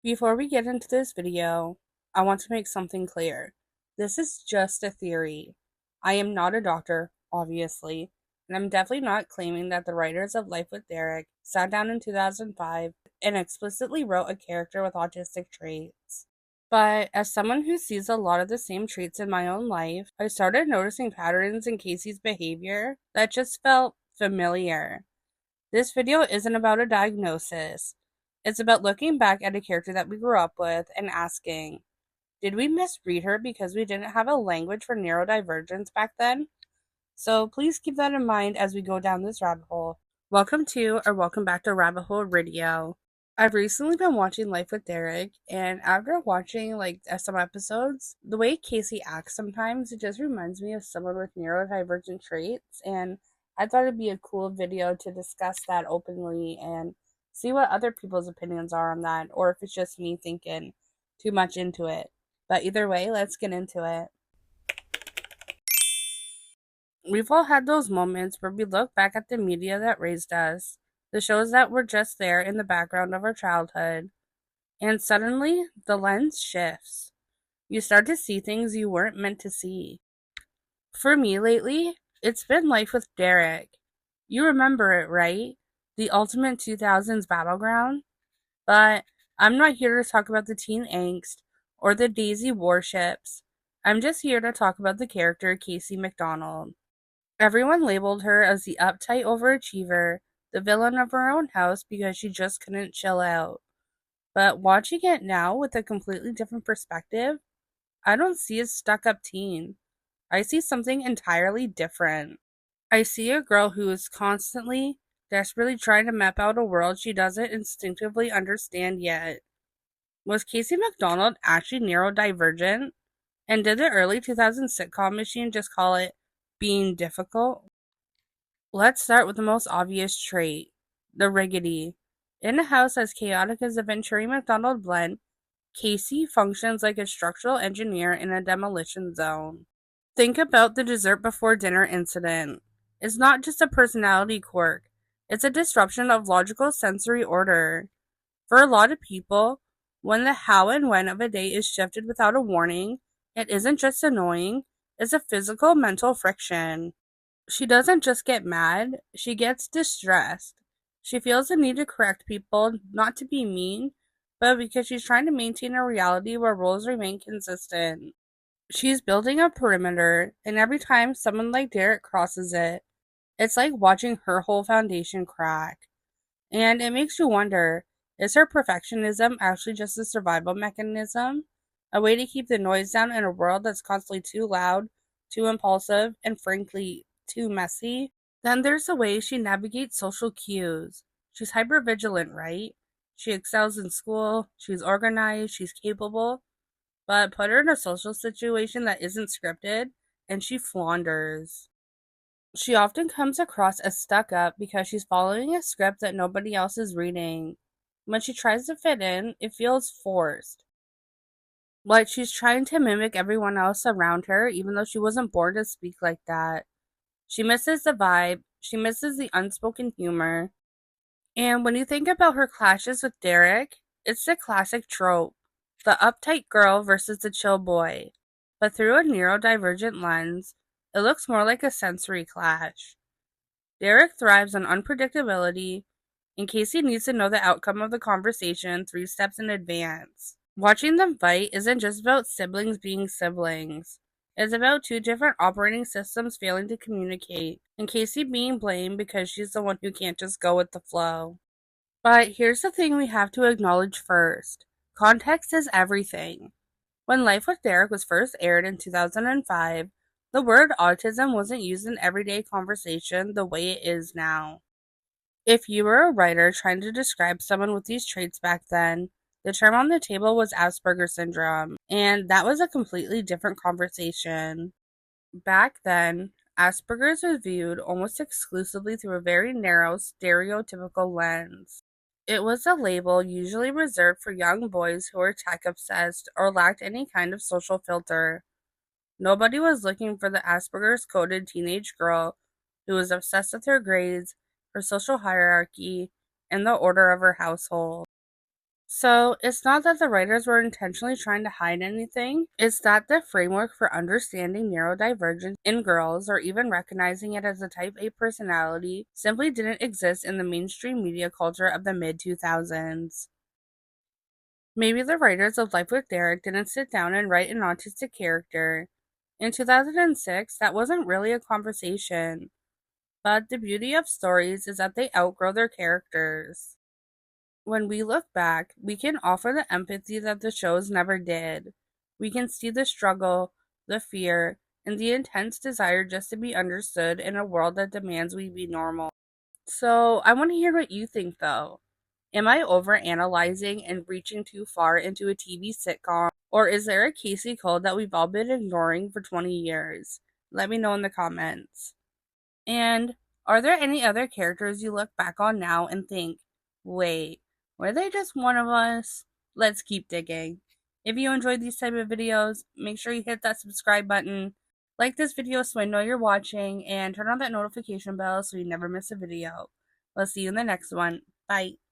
Before we get into this video, I want to make something clear. This is just a theory. I am not a doctor, obviously, and I'm definitely not claiming that the writers of Life with Derek sat down in 2005 and explicitly wrote a character with autistic traits. But as someone who sees a lot of the same traits in my own life, I started noticing patterns in Casey's behavior that just felt familiar. This video isn't about a diagnosis. It's about looking back at a character that we grew up with and asking, did we misread her because we didn't have a language for neurodivergence back then? So please keep that in mind as we go down this rabbit hole. Welcome back to Rabbit Hole Radio. I've recently been watching Life with Derek, and after watching some episodes, the way Casey acts sometimes, it just reminds me of someone with neurodivergent traits, and I thought it'd be a cool video to discuss that openly and see what other people's opinions are on that, or if it's just me thinking too much into it. But either way, let's get into it. We've all had those moments where we look back at the media that raised us, the shows that were just there in the background of our childhood, and suddenly the lens shifts. You start to see things you weren't meant to see. For me lately, it's been Life with Derek. You remember it, right? The ultimate 2000s battleground? But I'm not here to talk about the teen angst or the Daisy warships. I'm just here to talk about the character Casey McDonald. Everyone labeled her as the uptight overachiever, the villain of her own house because she just couldn't chill out. But watching it now with a completely different perspective, I don't see a stuck-up teen. I see something entirely different. I see a girl who is constantly, desperately trying to map out a world she doesn't instinctively understand yet. Was Casey McDonald actually neurodivergent? And did the early 2000s sitcom machine just call it being difficult? Let's start with the most obvious trait, the riggedy. In a house as chaotic as the Venturi MacDonald blend, Casey functions like a structural engineer in a demolition zone. Think about the dessert before dinner incident. It's not just a personality quirk, it's a disruption of logical sensory order. For a lot of people, when the how and when of a day is shifted without a warning, it isn't just annoying, it's a physical mental friction. She doesn't just get mad, she gets distressed. She feels the need to correct people, not to be mean, but because she's trying to maintain a reality where roles remain consistent. She's building a perimeter, and every time someone like Derek crosses it, it's like watching her whole foundation crack. And it makes you wonder, is her perfectionism actually just a survival mechanism? A way to keep the noise down in a world that's constantly too loud, too impulsive, and frankly, too messy? Then there's the way she navigates social cues. She's hypervigilant, right? She excels in school, she's organized, she's capable, but put her in a social situation that isn't scripted, and she flounders. She often comes across as stuck up because she's following a script that nobody else is reading. When she tries to fit in, it feels forced. Like she's trying to mimic everyone else around her, even though she wasn't born to speak like that. She misses the vibe, she misses the unspoken humor. And when you think about her clashes with Derek, it's the classic trope, the uptight girl versus the chill boy. But through a neurodivergent lens, it looks more like a sensory clash. Derek thrives on unpredictability, and Casey needs to know the outcome of the conversation 3 steps in advance. Watching them fight isn't just about siblings being siblings. It's about two different operating systems failing to communicate, and Casey being blamed because she's the one who can't just go with the flow. But here's the thing we have to acknowledge first. Context is everything. When Life with Derek was first aired in 2005, the word autism wasn't used in everyday conversation the way it is now. If you were a writer trying to describe someone with these traits back then, the term on the table was Asperger's syndrome, and that was a completely different conversation. Back then, Asperger's was viewed almost exclusively through a very narrow, stereotypical lens. It was a label usually reserved for young boys who were tech-obsessed or lacked any kind of social filter. Nobody was looking for the Asperger's-coded teenage girl who was obsessed with her grades, her social hierarchy, and the order of her household. So, it's not that the writers were intentionally trying to hide anything, it's that the framework for understanding neurodivergence in girls, or even recognizing it as a type A personality, simply didn't exist in the mainstream media culture of the mid 2000s. Maybe the writers of Life with Derek didn't sit down and write an autistic character. In 2006, that wasn't really a conversation. But the beauty of stories is that they outgrow their characters. When we look back, we can offer the empathy that the shows never did. We can see the struggle, the fear, and the intense desire just to be understood in a world that demands we be normal. So, I want to hear what you think though. Am I overanalyzing and reaching too far into a TV sitcom? Or is there a Casey code that we've all been ignoring for 20 years? Let me know in the comments. And are there any other characters you look back on now and think, wait, were they just one of us? Let's keep digging. If you enjoyed these type of videos, make sure you hit that subscribe button, like this video so I know you're watching, and turn on that notification bell so you never miss a video. We'll see you in the next one. Bye.